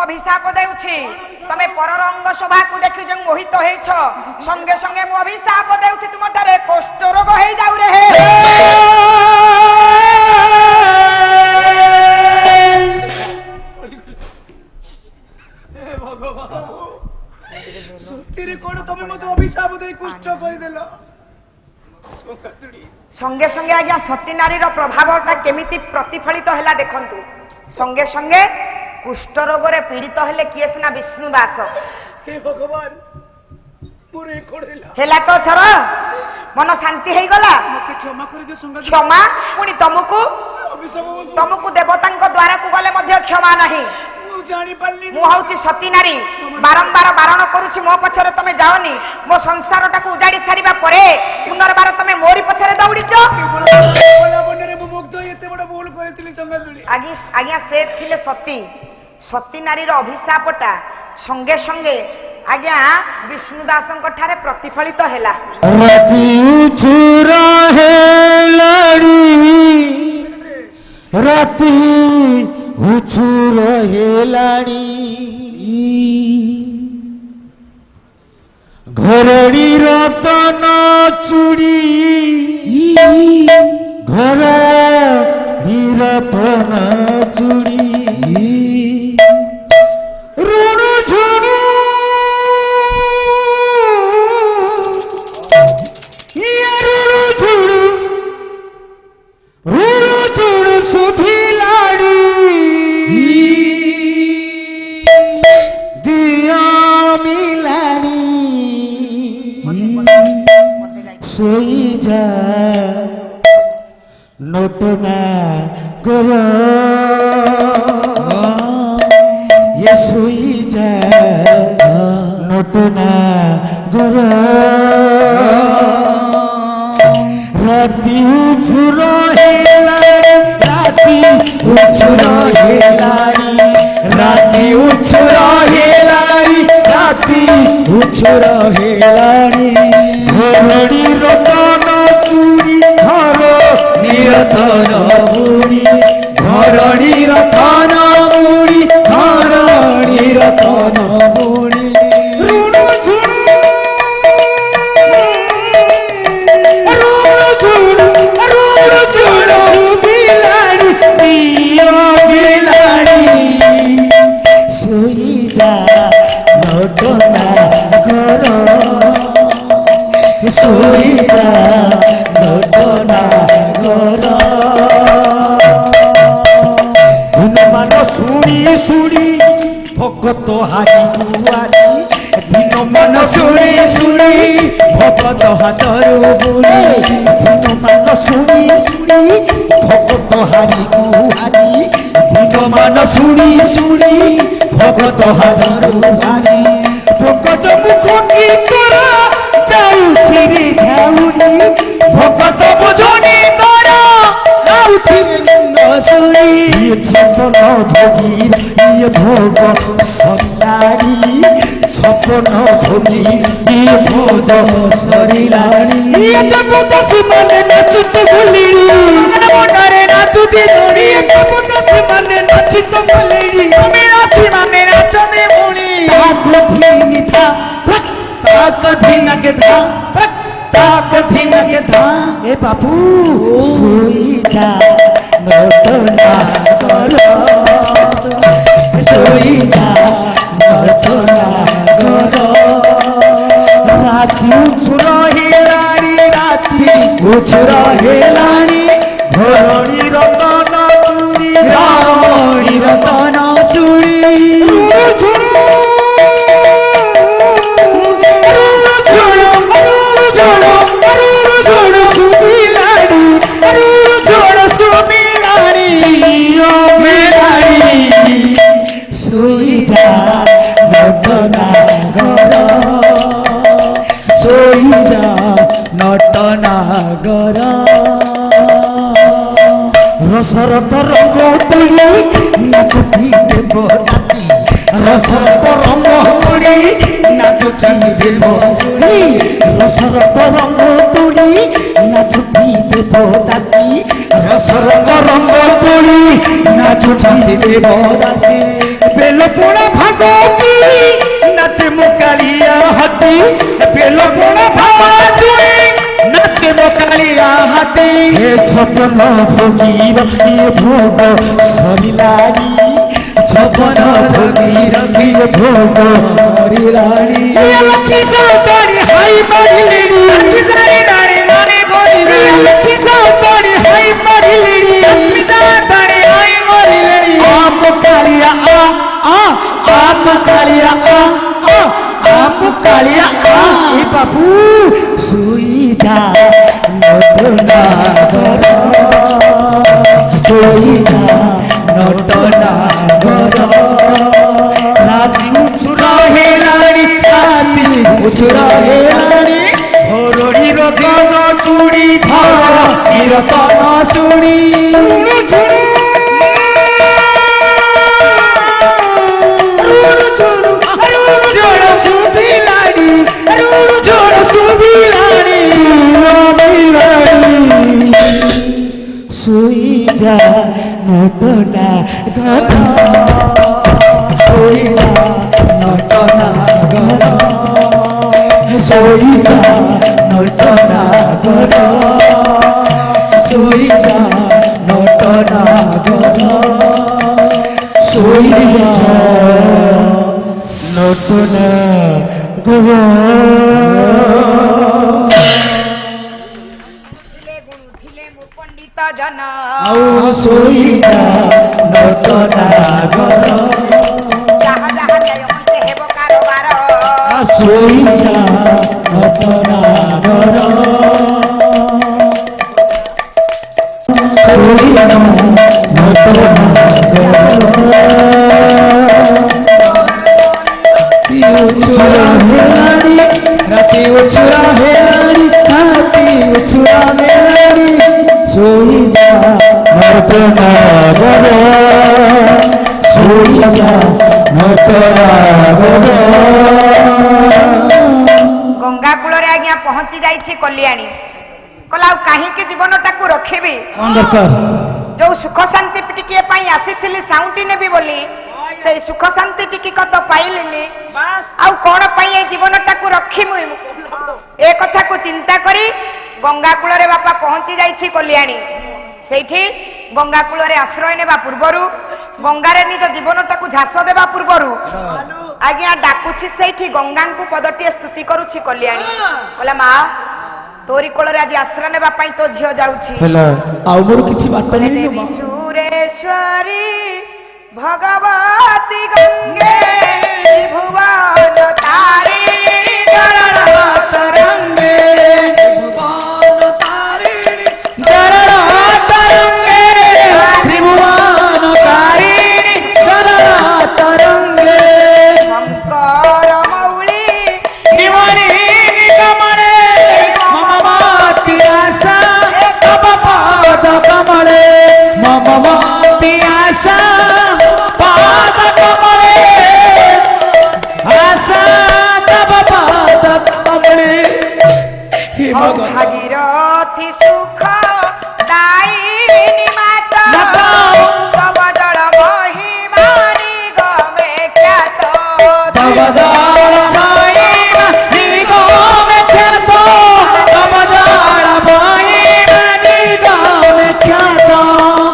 অভিশাপ দেউছি তুমি পরর অঙ্গ শোভাকু দেখি যে মোহিত হইছ সঙ্গে সঙ্গে মু অভিশাপ দেউছি তোমাটারে কুষ্ঠ রোগ হই যাও রে হে সত্যিরে কোন তুমি মতে অভিশাপ দেই কুষ্ঠ করে দেল সঙ্গে সঙ্গে আজ্ঞা সতী নারীর প্রভাবটা কেমিতি প্রতিফলিত হেলা দেখন্তু সঙ্গে সঙ্গে কুষ্ঠ রোগরে পীড়িত হেলে কিয়ে সিনা বিষ্ণু দাস হে ভগবান পুরে করেলা হেলা তো থর মন শান্তি হই গলা মতে ক্ষমা করে দিও সঙ্গ ক্ষমা পুনি তমকু দেবতাঙ্ক দ্বারা কু গলে মধ্য ক্ষমা নাহি মু জানি পারলি মু হউছি সতী নারী বারম্বার বারণ করুছি মো পছরে তুমি যাওনি মো সংসারটাকে উজাড়ি সারিবা পরে পুনর্বার তুমি মোরি পছরে দৌড়িছ বনরে মু মুগ্ধ এতে বড় ভুল করেছিলি সঙ্গদুলি আজ্ঞা সে থিলে সতী সতী নারীর অভিশাপটা সঙ্গে সঙ্গে আজ্ঞা বিষ্ণু দাসଙ୍କ ଠାରେ প্রতিফলিত হেলা রাতি উছুরা হেলাড়ি রাতি উছুর হেলাড়ি ঘরড়ি রতন চুড়ি ঘর রতন চুড়ি রুণু ঝুণু রুণু ঝুণু রুণু ঝুণু সুধিলাড়ি দিয়া মিলানি সই যা নোটনা কর শুই যা নোটনা কর রাতি উছুর হেলাড়ি রাতি উছুর হেলাড়ি রাতি উছুর হেলাড়ি রাতি উছুর হেলাড়ি ঘরড়ি রতন চুড়ি ঘর নিরতন বুড়ি ঘরড়ি রতন বুড়ি ঘরড়ি রতন বুড়ি রুণু ঝুণু রুণু ঝুণু রুণু ঝুণু বিলাড়ি দিও বিলাড়ি শুই যা ঘটনা কর শুই যা ঘটনা কর দিনমান শুনি শুনি ভগত হারি কুয়ারি দিনমান শুনি শুনি ভগত হাতরু বুড়ি দিনমান শুনি শুনি ভগত হারি কুয়ারি দিনমান শুনি শুনি ভগত হাতরু বুড়ি ভগত মুখ কি করা যাউছি রে ঝাউনি ভগত বুঝনি করা যাউছি নসুনি ছপন ভোগীর ইয়ে ভোগ সন্তানি ছপন ভোগীর ইয়ে ভোজ সরিলানি ইয়ে দেবদাসী মানে নাচুতে বলিরি মনরে নাচুতে ধরি দেবদাসী মানে নাচিতে বলিরি তুমি রাশি মানে নাচতে মুনি তাকো ভিনিতা তাকো ভিনকে ধা তাকো ভিনকে ধা এ বাবু শুই যা নটনা কর শুই যা নটনা কর রাতি উছুর হেলাড়ি রাতি উছুর হেলাড়ি ঘরড়ি রতন চুড়ি ঘরড়ি রতন চুড়ি শুই যা নটনা গর শুই যা নটনা গর রসরত রঙ্গ তুলি নাচুতি দেব রাতি রসরত রঙ্গ তুলি নাচুতি দেব রসরত রঙ্গ তুলি নাচুতি দেব রাতি রসরত রঙ্গ তুলি নাচুতি দেব দাসী বেলপোড়া ভাগবতী নাচে মোকালিয়া হাতি বেলপোড়া ভাগবতী নাচে মোকালিয়া হাতি হে ছপন ভোগীর ইয়ে ভোগ সরিলানি ছপন ভোগীর ইয়ে ভোগ সরিলানি লক্ষ্মী সাউতারি হাই মারিলিনি লক্ষ্মী সাউতারি নানি বলিনি লক্ষ্মী সাউতারি হাই মারিলিনি লক্ষ্মী সাউতারি হাই মারিলিনি আম কালিয়া আম কালিয়া আম কালিয়া এ বাবু শুই যা নটনা ঘর শুই যা নটনা ঘর রাতি উছুরা হেলানি রাতি উছুরা হেলানি হরড়ির গান চুড়ি ধর কন শুনি শুই যা নটনা ঘর শুই যা নটনা ঘর শুই যা নটনা ঘর শুই যা নটনা ঘর শুই যা নটনা ঘর পণ্ডিত জন আউ শুইয়া নটনা ঘর যাহা যাহা জয় মতে হেব কারবার শুইয়া নটনা ঘর শুইয়া নটনা রাতি উছুরা হেলানি রাতি উছুরা হেলানি শুই যা নটনা ঘর শুই যা নটনা ঘর গঙ্গা কূଳରେ আজ্ঞା ପହଞ୍ଚି ଯାଇଛି କଲ୍ୟାଣୀ କହିଲା ଆଉ କାହିଁକି ଜୀବନଟାକୁ ରଖିବି କଣ ଦରକାର ଯୋଉ ସୁଖ ଶାନ୍ତି ଟିକିଏ ପାଇଁ ଆସିଥିଲି ସାଉଁଟି ନେବି ବୋଲି ସେଇ ସୁଖ ଶାନ୍ତି ଟିକିକ ତ ପାଇଲିନି ଆଉ କଣ ପାଇଁ ଏଇ ଜୀବନଟାକୁ ରଖିମୁ ଏ କଥାକୁ ଚିନ୍ତା କରି ଗଙ୍ଗା କୂଳରେ ବାପା ପହଞ୍ଚି ଯାଇଛି କଲ୍ୟାଣୀ ସେଇଠି ଗଙ୍ଗା କୂଳରେ ଆଶ୍ରୟ ନେବା ପୂର୍ବରୁ ଗଙ୍ଗାରେ ନିଜ ଜୀବନଟାକୁ ଝାସ ଦେବା ପୂର୍ବରୁ ଆଜ୍ଞା ଡାକୁଛି ସେଇଠି ଗଙ୍ଗାଙ୍କୁ ପଦଟିଏ ସ୍ତୁତି କରୁଛି କଲ୍ୟାଣୀ କହିଲା ମା ତୋରି କୋଳରେ ଆଜି ଆଶ୍ରୟ ନେବା ପାଇଁ ତୋ ଝିଅ ଯାଉଛି ହେଲା ଆଉ ମୋର କିଛି ବାଟ ନାହିଁ ଦେବୀ ସୁରେଶ୍ୱରୀ ଭଗବତୀ ଗଙ୍ଗେ ଭୁବନ ତାରି ତରଙ୍ଗେ ଭୁବନ ତାରିଣୀ ଚରଣ ତରଙ୍ଗେ ତ୍ରିଭୁବନ ତାରିଣୀ ଚରଣ ତରଙ୍ଗେ ଶଙ୍କର ମୌଳି ନିମଣି ନିଗମନେ ମମ ମତି ଆଶା ତବ ପାଦ କମଳେ ମମ ମତି ଆଶା ପାଦ କମଳେ ଆଶା ତବ ପାଦ କମଳେ হে ହଉ ଭଗବାନ ଭାଗୀରଥୀ ସୁଖ ଦାଇନୀ ମାତା ମାତା। ତବ ଜଳ ମହିମା ନିଗମେ ଖ୍ୟାତ তব জল মহিমা নিগমে খ্যাত তব জল মহিমা নিগমে খ্যাত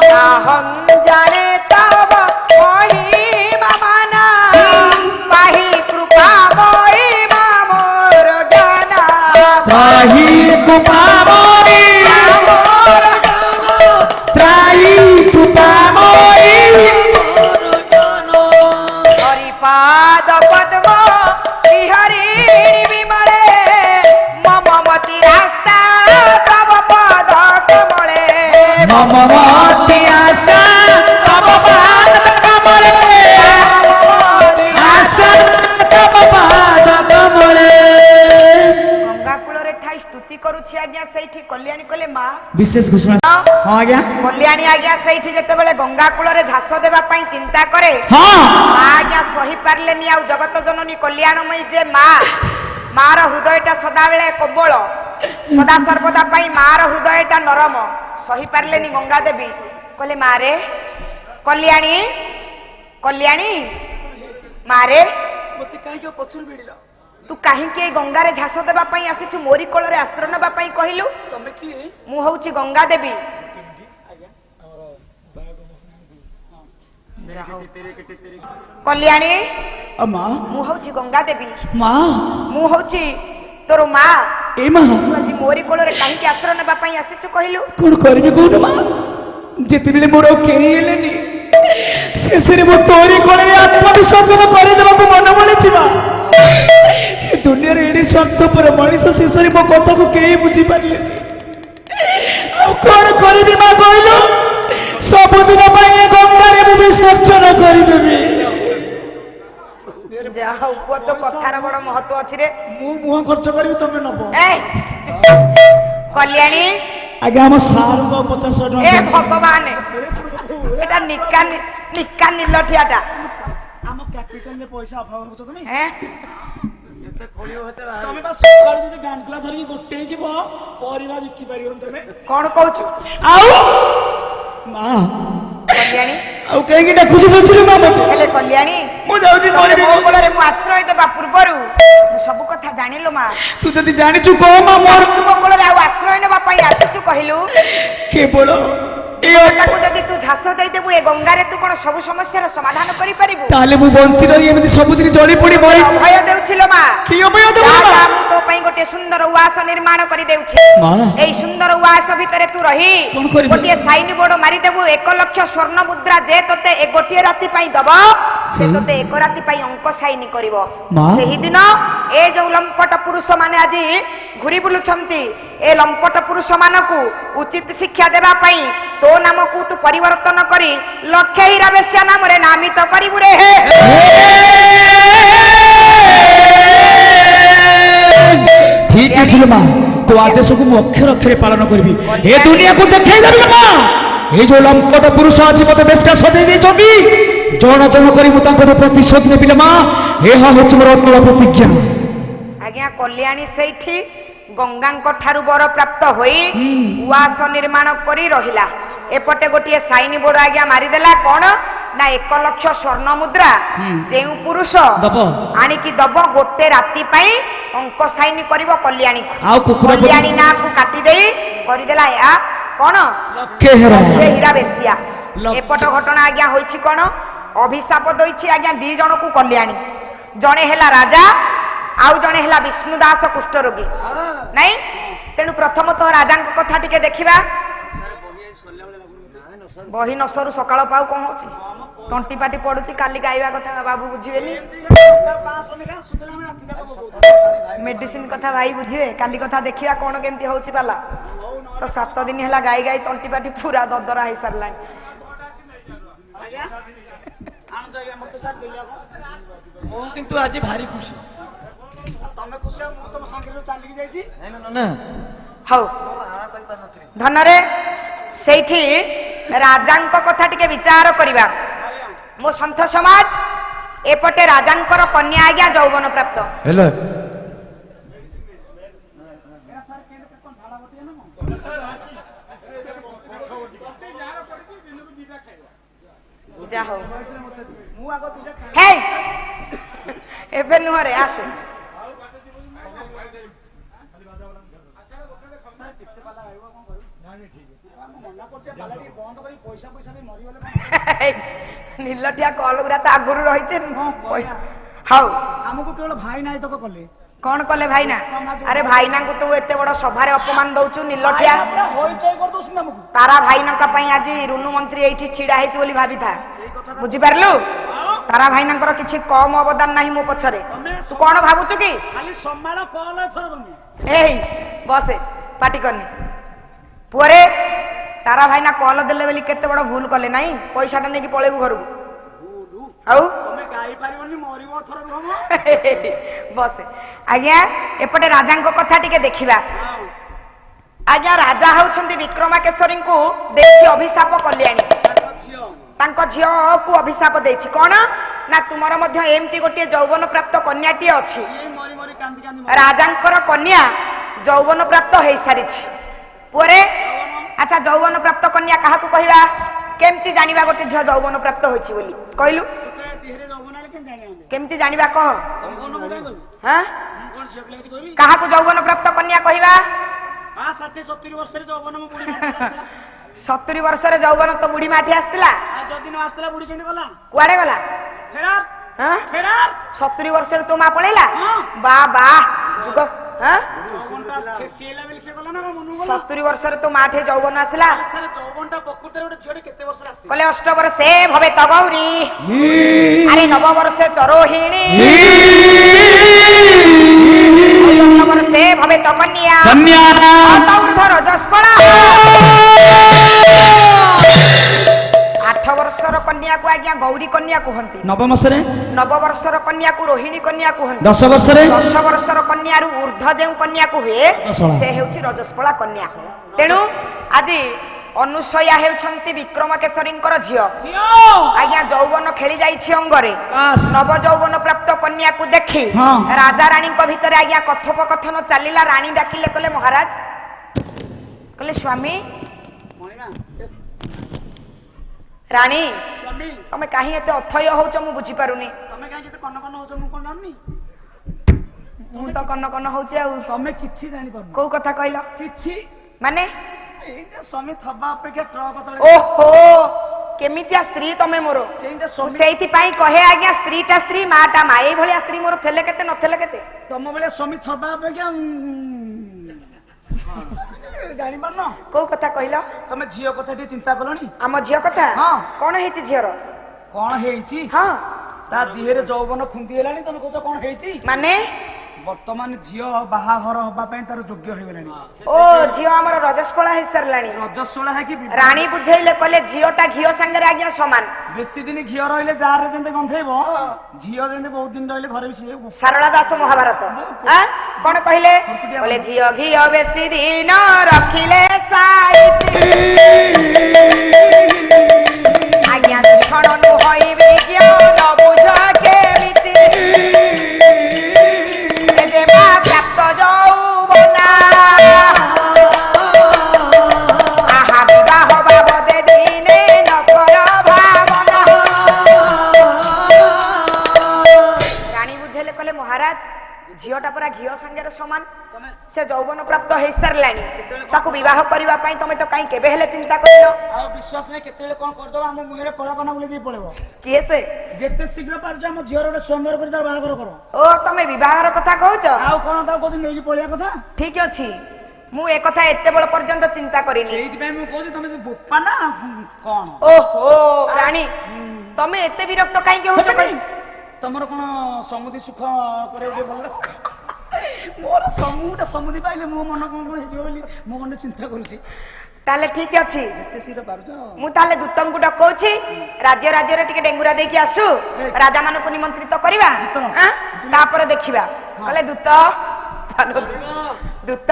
নাহং জানে তব মহিমা মানা পাহি কৃপা মহিমা মোর জানা ত্রাহি কৃপাময়ী ত্রাহি কৃপাময়ী হরিপাদ পদ্ম শ্রীহরিণী বিমলে মম মতি রাস্তা তব পদ কমলে মম মতি আশা তব পাদ কমলে আশা তব পাদ কমলে গঙ্গা কূଳରେ ଥାଇ ସ୍ତୁତି କରୁଛି ଆଜ୍ଞା ସେଇଠି କଲ୍ୟାଣୀ କହିଲେ ମା বিশেষ ঘোষণা হ্যাঁ আজ্ঞা କଲ୍ୟାଣୀ ଆଜ୍ଞା ସେଇଠି ଯେତେବେଳେ ଗଙ୍ଗା କୂଳରେ ଝାସ ଦେବା ପାଇଁ ଚିନ୍ତା କରେ হ্যাঁ ମା ଆଜ୍ଞା ସହି ପାରିଲେନି ଆଉ ଜଗତ ଜନନୀ କଲ୍ୟାଣମୟୀ ଯେ ମା ମାର ହୃଦୟଟା ସଦାବେଳେ କୋମଳ ସଦା ସର୍ବଦା ପାଇଁ ମାର ହୃଦୟଟା ନରମ ସହି ପାରିଲେନି ଗଙ୍ଗା ଦେବୀ କହିଲେ ମା ରେ କଲ୍ୟାଣୀ କଲ୍ୟାଣୀ ମାରେ ମତେ କାହିଁକି ପଛରୁ ଭିଡ଼ିଲ? ତୁ କାହିଁକି ଏଇ ଗଙ୍ଗାରେ ଝାସ ଦେବା ପାଇଁ ଆସିଛୁ, ମୋରି କୋଳରେ ଆଶ୍ରୟ ନେବା ପାଇଁ କହିଲୁ? ତମେ କିଏ? ମୁଁ ହଉଛି ଗଙ୍ଗା ଦେବୀ। କଲ୍ୟାଣୀ, ମା ମୁଁ ହଉଛି ଗଙ୍ଗା ଦେବୀ। ମା ମୁଁ ହଉଛି ତୋର ମା। ଏ ମା ତୁ ଆଜି ମୋରି କୋଳରେ କାହିଁକି ଆଶ୍ରୟ ନେବା ପାଇଁ ଆସିଛୁ କହିଲୁ? କଣ କରିବି କହୁନ ମା, ଯେତେବେଳେ ମୋର ଆଉ କେହି ହେଲେନି ଶେଷରେ ମୁଁ ତୋରି କୋଳରେ ଆତ୍ମବିସର୍ଜନ କରିଦେବାକୁ ମନ ବଳିଛି ମା। ଏ ଦୁନିଆରେ ଏଡି ସ୍ୱାର୍ଥପର ମଣିଷ, ଶେଷରେ ମୋ କଥାକୁ କେହି ବୁଝିପାରିଲେନି। ଆଉ କଣ କରିବି ମା କହିଲୁ? ସବୁଦିନ ପାଇଁ ଏ ଗଙ୍ଗାରେ ମୁଁ ବିସର୍ଜନ କରିଦେବି। ଯାହା ହଉ ପୁଅ, ତୋ କଥାର ବଡ ମହତ୍ଵ ଅଛି ରେ। ମୁଁ ମୁହଁ ଖର୍ଚ୍ଚ କରିବି, ତମେ ନବ। ଏଇ କଲ୍ୟାଣୀ, ଆଜ୍ଞା ଆମ ସାରଙ୍କ 50 ଏ ଟଙ୍କା। ଭଗବାନ, ଏଟା ନିକା ନିଲଠିଆଟା। ଆମ କ୍ୟାପିଟାଲରେ ପଇସା ଅଭାବ ହଉଛ ତମେ? ହେଁ? ତମେ ବା ସକାଳୁ ଯଦି ଗାଣ୍ଡୁଲା ଧରିକି ଗୋଟେ ଯିବ, ପରିବା ବିକି ପାରିବନି ତମେ। କଣ କହୁଛୁ? ଆଉ ମା କଲ୍ୟାଣୀ, ଆଉ କାହିଁକି ଡାକୁଛୁ ବୁଝିଲୁ ମା ମତେ? ହେଲେ କଲ୍ୟାଣୀ, ମୁଁ ଯାଉଛି ତତେ କରିବି। ମୋ କୋଳରେ ମୁଁ ଆଶ୍ରୟ ଦେବା ପୂର୍ବରୁ ମୁଁ ସବୁ କଥା ଜାଣିଲୁ ମା। ତୁ ଯଦି ଜାଣିଛୁ କହ ମା, ମୋର ତୁ ମୋ କୋଳରେ ଆଉ ଆଶ୍ରୟ ନେବା ପାଇଁ ଆସିଛୁ କହିଲୁ? କେବଳ ତାକୁ ଯଦି ତୁ ଝାସ ଦେଇଦେବୁ ଏ ଗଙ୍ଗାରେ, ତୁ କଣ ସବୁ ସମସ୍ୟାର ସମାଧାନ କରିପାରିବୁ? ତାହେଲେ ମୁଁ ବଞ୍ଚି ରହି ଏମିତି ସବୁଦିନ ଜଳି ପଡି ମରି ଅଭୟ ଦେଉଥିଲ ମା। କି ଅଭୟ ଦେବୁ ଯା, ମା? ଯା, ମୁଁ ତୋ ପାଇଁ ଗୋଟେ ସୁନ୍ଦର ଉଆସ ନିର୍ମାଣ କରି ଦେଉଛି। ମା। ଏଇ ସୁନ୍ଦର ଉଆସ ଭିତରେ ତୁ ରହି କଣ କରିବି? ଗୋଟିଏ ସାଇନ ବୋର୍ଡ ମାରିଦେବୁ। 1 ଲକ୍ଷ ସ୍ୱର୍ଣ୍ଣ ମୁଦ୍ରା ଯେ ତତେ ଏ ଗୋଟିଏ ରାତି ପାଇଁ ଦବ, ସେ ତତେ 1 ରାତି ପାଇଁ ଅଙ୍କ ସାଇନ କରିବ। ମା। ସେହିଦିନ ଏ ଯୋଉ ଲମ୍ପଟ ପୁରୁଷ ମାନେ ଆଜି ଘୁରି ବୁଲୁଛନ୍ତି, ଏ ଲମ୍ପଟ ପୁରୁଷ ମାନଙ୍କୁ ଉଚିତ ଶିକ୍ଷା ଦେବା ପାଇଁ ତୋ ନାମକୁ ତୁ ପରିବର୍ତ୍ତନ କରି ଲକ୍ଷେ ହୀରା ବେଶ୍ୟା ନାମରେ ନାମିତ କରିବୁ ରେ। ଠିକ ଅଛି ଲୋ ମା, ତୋ ଆଦେଶକୁ ମୁଁ ଅକ୍ଷର ଅକ୍ଷରେ ପାଳନ କରିବି। ଏ ଦୁନିଆକୁ ଦେଖେଇ ଦେବି ଲୋ ମା। এই যে লম্ପট পুরুষ আজ মতো বেশটা সজাই দিয়েছেন, জন জন করে মু তাঙ্কর প্রতিশোধ নেবি না মা। ଏହା হচ্ছে মোর অটল প্রতিজ্ঞা। আজ্ঞা কল্যাণী সেইঠি গঙ্গাঙ্ক ঠারু বর প্রাপ্ত হই উয়াস নির্মাণ করি রহিলা। এপটে গোটিয়ে সাইন বোর্ড আজ্ঞা মারিদেলা। কোন না 1 লক্ষ স্বর্ণ মুদ্রা যে পুরুষ দব আনিকি দব গোটে রাতি পাই অঙ্ক সাইন করিব কল্যাণী। আউ কুকুর কল্যাণী না কু কাটি দেই করিদেলা ইয়া কোন লক্ষে হীরা বেশিয়া। এপট ঘটনা আজ্ঞা হইছি কোন অভিশাপ দইছি আজ্ঞা 2 জনকু কল্যাণী। জনে হেলা রাজা, আউ জনে হেলা বিষ্ণু দাস কুষ্ঠ রোগী নাই। তেণু প্রথমতঃ রাজাঙ্ক কথা টিকে দেখিবা। বহি নসরু সকাଳ পাউ কোন হচ্ছে তন্টি পাটি পড়ুছি, কালি গাইবা কথা বাবু বুঝিবেনি, মেডিসিন কথা ভাই বুঝিবে, কালি কথা দেখিবা কোন কেমতি হଉଛି পালা। তো 7 দিন হেলা গাই গাই তন্টি পাটি পুরা দদরা হই সারলানি। ମୁଁ କିନ୍ତୁ ଆଜି ଭାରି ଖୁସି। ତମେ ଖୁସି, ମୁଁ ତମ ସାଙ୍ଗରେ ଚାଲିକି ଯାଇଛି ନା ହଉ ଧନରେ ସେଇଠି ରାଜାଙ୍କ କଥା ଟିକେ ବିଚାର କରିବା। ମୋ ସନ୍ଥ ସମାଜ ଏପଟେ ରାଜାଙ୍କର କନ୍ୟା ଆଜ୍ଞା ଯୌବନ ପ୍ରାପ୍ତ। ହେଲୋ ଯା ହଉ ହେଇ ଏବେ ନୁହଁରେ ଆସେ। ନିଲଠିଆ କଲ ଗୁରା ତ ଆଗରୁ ରହିଛି। ହଉ ଆମକୁ କେବଳ ଭାଇ ନାହିଁ ତକ କଲେ। କଣ କଲେ ଭାଇନା? ଆରେ ଭାଇନାଙ୍କୁ ତୁ ଏତେ ବଡ ସଭାରେ ଅପମାନ ଦଉଛୁ ନିଲଠିଆ। ହଇଚଇ କରିଦଉଛନ୍ତି ଆମକୁ। ତାରା ଭାଇନାଙ୍କ ପାଇଁ ଆଜି ରୁନୁ ମନ୍ତ୍ରୀ ଏଇଠି ଛିଡା ହେଇଛି ବୋଲି ଭାବିଥା, ବୁଝିପାରିଲୁ? ତାରା ଭାଇନାଙ୍କର କିଛି କମ ଅବଦାନ ନାହିଁ ମୋ ପଛରେ। ତୁ କଣ ଭାବୁଛୁ କି? ଖାଲି ସମ୍ଭାଳ କଲ ଏଥର ତମେ। ଏଇ ବସେ ପାଟି କରନି। ପୁଅରେ ତାରା ଭାଇନା କଲ ଦେଲେ ବୋଲି କେତେ ବଡ ଭୁଲ କଲେ ନାହିଁ। ପଇସାଟା ନେଇକି ପଳେଇବୁ ଘରକୁ। ଆଉ ତମେ ଗାଇ ପାରିବନି, ମରିବ ଏଥର ରୁହ। ବସେ ଆଜ୍ଞା। ଏପଟେ ରାଜାଙ୍କ କଥା ଟିକେ ଦେଖିବା। ଆଜ୍ଞା ରାଜା ହଉଛନ୍ତି ବିକ୍ରମାକେଶରୀଙ୍କୁ ଦେଇଛି ଅଭିଶାପ କଲ୍ୟାଣୀ। ତାଙ୍କ ଝିଅକୁ ଅଭିଶାପ ଦେଇଛି କଣ ନା ତୁମର ମଧ୍ୟ ଏମିତି ଗୋଟିଏ ଯୌବନ ପ୍ରାପ୍ତ କନ୍ୟାଟିଏ ଅଛି। ରାଜାଙ୍କର କନ୍ୟା ଯୌବନ ପ୍ରାପ୍ତ ହେଇସାରିଛି। ପୁଅରେ ଆଚ୍ଛା ଯୌବନ ପ୍ରାପ୍ତ କନ୍ୟା କାହାକୁ କହିବା? କେମିତି ଜାଣିବା ଗୋଟେ ଝିଅ ଯୌବନ ପ୍ରାପ୍ତ ହୋଇଛି ବୋଲି କହିଲୁ? କେମିତି ଜାଣିବା କହ? ତମ କଣ ମୁଁ କାଇଁ କହିବି? ହାଁ ମୁଁ କଣ ଝିଅ ପିଲା କିଛି କହିବି? କାହାକୁ ଯୌବନ ପ୍ରାପ୍ତ କନ୍ୟା କହିବା? 60-70 ବର୍ଷରେ ଯୌବନ ମୋ ବୁଢୀ ମାଟି ଆସିଥିଲା। 70 ବର୍ଷରେ ଯୌବନ ତ ବୁଢୀ ମାଠି ଆସିଥିଲା, ଆଉ ଯଦି ନ ଆସିଥିଲା ବୁଢୀ କେମିତି ଗଲା? କୁଆଡେ ଗଲା? ଫେରାର ହାଁ ଫେରାର 70 ବର୍ଷରେ ତୋ ମା ପଳେଇଲା? ହଁ। ବା ବା ଯୁଗ ହାଁ ଯୌବନଟା ଠେସି ହେଲା ବୋଲି ସେ ଗଲା ନା କଣ ମନକୁ ଗଲା? 70 ବର୍ଷରେ ତୋ ମା ଠି ଯୌବନ ଆସିଲା। ସାରେ ଯୌବନଟା ପ୍ରକୃତରେ ଗୋଟେ ଝିଅଟେ କେତେ ବର୍ଷରେ ଆସିବ? କଲେ ଅଷ୍ଟବର୍ଷେ ଭବେ ତ ଗୌରୀ ଆରେ ନବବର୍ଷେ ଚରୋହିଣୀ ଦଶବର୍ଷେ ଭବେ ତ କନ୍ୟା ଅତଉର୍ଧ୍ୱ ରଜସ୍ପଳା। 8 ବର୍ଷର କନ୍ୟାକୁ ଆଜ୍ଞା ଗୌରୀ କନ୍ୟା କୁହନ୍ତି, ନବମସରେ ନବବର୍ଷର କନ୍ୟାକୁ ରୋହିଣୀ କନ୍ୟା କୁହନ୍ତି, 10 ବର୍ଷରେ 10 ବର୍ଷର କନ୍ୟାରୁ ଉର୍ଦ୍ଧ୍ୱ ଯେଉଁ କନ୍ୟାକୁ ହୁଏ ରଜସ୍ୱଳା। ସେ ହେଉଛି ରଜସ୍ପଳା କନ୍ୟା। ତେଣୁ ଆଜି ଅନୁସୟା ହେଉଛନ୍ତି ବିକ୍ରମ କେଶରୀଙ୍କର ଝିଅ। ଝିଅ ଆଜ୍ଞା ଯୌବନ ଖେଳି ଯାଇଛି ଅଙ୍ଗରେ, ବାସ୍। ନବ ଯୌବନ ପ୍ରାପ୍ତ କନ୍ୟାକୁ ଦେଖି ହଁ। ରାଜା ରାଣୀଙ୍କ ଭିତରେ ଆଜ୍ଞା କଥୋପକଥନ ଚାଲିଲା। ରାଣୀ ଡାକିଲେ, କହିଲେ ମହାରାଜ, କହିଲେ ସ୍ୱାମୀ ମଣିମା ରାଣୀ ସ୍ୱାମୀ ତମେ କାହିଁ ଏତେ ଅଥୟ ହଉଛ ମୁଁ ବୁଝିପାରୁନି। ତମେ କାହିଁ କେତେ କନ କନ ହଉଛ ମୁଁ କଣ ଜାଣିନି? ମୁଁ ତ କନ କନ ହଉଛି ଆଉ। ତମେ କିଛି ଜାଣିପାରୁନ କୋଉ କଥା କହିଲ? କିଛି। ମାନେ ଏଇଟା ସ୍ୱାମୀ ଥବା ଅପେକ୍ଷା ଟ୍ରକ ତଳେ ଓହୋ କେମିତିଆ ସ୍ତ୍ରୀ ତମେ ମୋର। କେଇଁଟା ମୁଁ ସ୍ୱାମୀ ସେଇଥିପାଇଁ କହେ ଆଜ୍ଞା ସ୍ତ୍ରୀଟା ସ୍ତ୍ରୀ ମାଟା ମା। ଏଇଭଳିଆ ସ୍ତ୍ରୀ ମୋର ଥିଲେ କେତେ ନଥିଲେ କେତେ। ତମ ଭଳିଆ ସ୍ୱାମୀ ଥବା ଅପେକ୍ଷା ଜାଣିପାରୁନ? କୋଉ କଥା କହିଲ? ତମେ ଝିଅ କଥା ଟିକେ ଚିନ୍ତା କଲଣି? ଆମ ଝିଅ କଥା? ହଁ। କଣ ହେଇଛି ଝିଅର? କଣ ହେଇଛି? ହଁ ତା ଦିହରେ ଯୌବନ ଖୁନ୍ଦି ହେଲାଣି, ତମେ କହୁଛ କଣ ହେଇଛି? ମାନେ ବର୍ତ୍ତମାନ ଝିଅ ବାହାଘର ହବା ପାଇଁ ତାର ଯୋଗ୍ୟ ହେଇଗଲାଣି। ଓ ଝିଅ ଆମର ରଜସ୍ପଳା ହେଇସାରିଲାଣି। ରଜସ୍ୱଳା ହେଇକି ରାଣୀ ବୁଝେଇଲେ, କହିଲେ ଝିଅଟା ଘିଅ ସାଙ୍ଗରେ ଆଜ୍ଞା ସମାନ। ବେଶୀ ଦିନ ଘିଅ ରହିଲେ ଯାରରେ ଯେମିତି ଗନ୍ଧେଇବ, ଝିଅ ଯେମିତି ବହୁତ ଦିନ ରହିଲେ ଘରେ ବି ସିଏ ସାରଳା ଦାସ ମହାଭାରତ ଆଁ? କଣ କହିଲେ? କହିଲେ ଝିଅ ଘିଅ ବେଶୀ ଦିନ ରଖିଲେ ସାଇତି ଆଜ୍ଞା ଭୀଷଣ ନୁହଇବି ଜ୍ଞାନ ବୁଝ କେମିତି ଏ ଯେ ମା ପ୍ରାପ୍ତ ଯୌବନା ଆହା ବିବାହ ବାବଦେ ଦିନେ ନକର ଭାବନା। ରାଣୀ ବୁଝେଇଲେ, କହିଲେ ମହାରାଜ ଝିଅଟା ପରା ଘିଅ ସାଙ୍ଗରେ ସମାନ, ସେ ଯୌବନ ପ୍ରାପ୍ତ ହେଇସାରିଲାଣି, ତାକୁ ବିବାହ କରିବା ପାଇଁ ତମେ ତ କାହିଁ କେବେ ହେଲେ ଚିନ୍ତା କରିନ? ଆଉ ବିଶ୍ୱାସ ନାହିଁ, କେତେବେଳେ କଣ କରିଦବ ଆମ ମୁହଁରେ କଳା କନା ବୁଲି ଦେଇ ପଳେଇବ। କିଏ ସେ? ଯେତେ ଶୀଘ୍ର ପାରୁଛ ଆମ ଝିଅର ଗୋଟେ ସ୍ୱୟଂବର କରି ତାର ବାହାଘର କର। ଓ ତମେ ବିବାହର କଥା କହୁଛ? ଆଉ କଣ ତାକୁ କହୁଛି ନେଇକି ପଳେଇବା କଥା? ଠିକ ଅଛି, ମୁଁ ଏ କଥା ଏତେ ବେଳ ପର୍ଯ୍ୟନ୍ତ ଚିନ୍ତା କରିନି। ସେଇଥିପାଇଁ ମୁଁ କହୁଛି ତମେ ବୋପା ନା କଣ? ଓହୋ ରାଣୀ ତମେ ଏତେ ବିରକ୍ତ କାହିଁକି ହଉଛ? ତମର କଣ ସମୁଦି ସୁଖ କରିବାକୁ ଟିକେ ଭଲ ଲାଗେ? ମୋର ସମୁଦି ପାଇଲେ ମୋ ମନ କଣ କଣ ହେଇଯିବ ବୋଲି ମୋ ମନରେ ଚିନ୍ତା କରୁଛି। ତାହେଲେ ଠିକ ଅଛି, ଯେତେ ଶୀଘ୍ର ପାରୁଛ ମୁଁ ତାହେଲେ ଦୂତଙ୍କୁ ଡକଉଛି, ରାଜ୍ୟ ରାଜ୍ୟରେ ଟିକେ ଡେଙ୍ଗୁରା ଦେଇକି ଆସୁ, ରାଜା ମାନଙ୍କୁ ନିମନ୍ତ୍ରିତ କରିବା, ଆଁ? ତାପରେ ଦେଖିବା। କହିଲେ ଦୂତ ଦୂତ ଦୂତ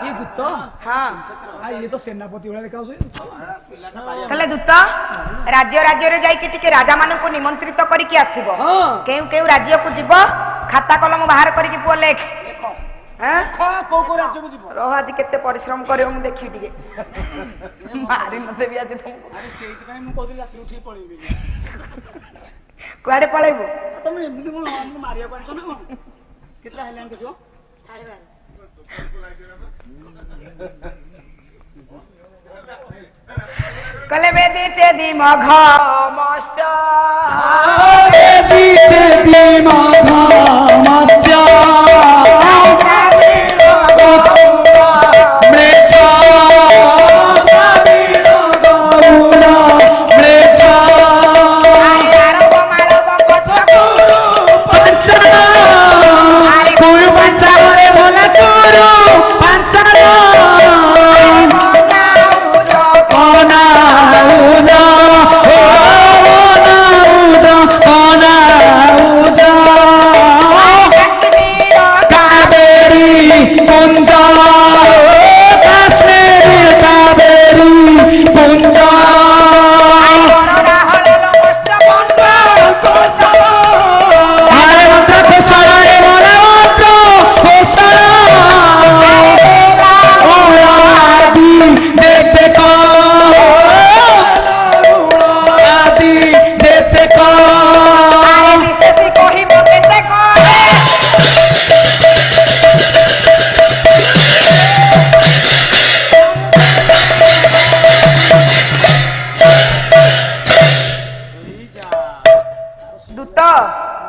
ଇଏ ଦୂତ? ହଁ ଇଏ ତ ସେନାପତି ଭଳିଆ ଦେଖାଉଛି। କହିଲେ ଦୂତ ରାଜ୍ୟ ରାଜ୍ୟରେ ଯାଇକି ଟିକେ ରାଜା ମାନଙ୍କୁ ନିମନ୍ତ୍ରିତ କରିକି ଆସିବ। କେଉଁ କେଉଁ ରାଜ୍ୟକୁ ଯିବ ଖାତା କଲମ ବାହାର କରିକି ପୁଅ ଲେଖ। କୋଉ କୋଉ ରାଜ୍ୟକୁ ଯିବ? ରହ ଆଜି କେତେ ପରିଶ୍ରମ କରିବ ମୁଁ ଦେଖିବି ଟିକେ। ମାରି ନ ଦେବି ଆଜି ତମକୁ। ଆରେ ସେଇଥିପାଇଁ ମୁଁ କହୁଥିଲି ରାତିରେ ଉଠିକି ପଳେଇବି। କୁଆଡେ ପଳେଇବୁ? ତମେ ଏମିତି କଣ ଆମକୁ ମାରିବାକୁ ଆଣିଛ ନା କଣ? କେତେଟା ହେଲାଣି ଦେଖିବ? 12:30। কলে বেদিছে দি মঘ মস্ত বেদিছে দি মঘ মস্ত মৃচ্ছ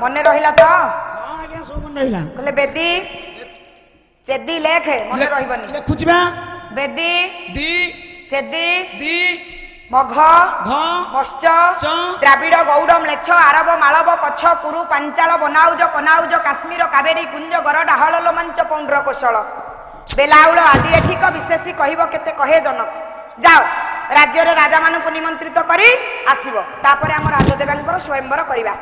ମନେ ରହିଲା ତ? ହଁ ଆଜ୍ଞା ସବୁ ମନେ ରହିଲା। କହିଲେ ବେଦି ଚେଦି ଲେଖେ ମନେ ରହିବନି। ଲେଖୁଛି ବା। ବେଦି ଦି ଚେଦି ଦି ମଘ ଘ ମତ୍ସ୍ୟ ଚ ଦ୍ରାବିଡ଼ ଗୌଡ଼ ମ୍ଲେଚ୍ଛ ଆରବ ମାଳବ କଚ୍ଛ କୁରୁ ପାଞ୍ଚାଳ ବନାଉଜ କନାଉଜ କାଶ୍ମୀର କାବେରୀ କୁଞ୍ଜ ଗରଡ ହାଳ ଲୋମାଞ୍ଚ ପୌଣ୍ଡ୍ର କୋଶଳ ବେଲାଉଳ ଆଦି ଏଠିକ ବିଶେଷୀ କହିବ କେତେ କହେ ଜନକ। ଯାଅ ରାଜ୍ୟରେ ରାଜାମାନଙ୍କୁ ନିମନ୍ତ୍ରିତ କରି ଆସିବ, ତାପରେ ଆମ ରାଜଦେବଙ୍କର ସ୍ୱୟଂବର କରିବା।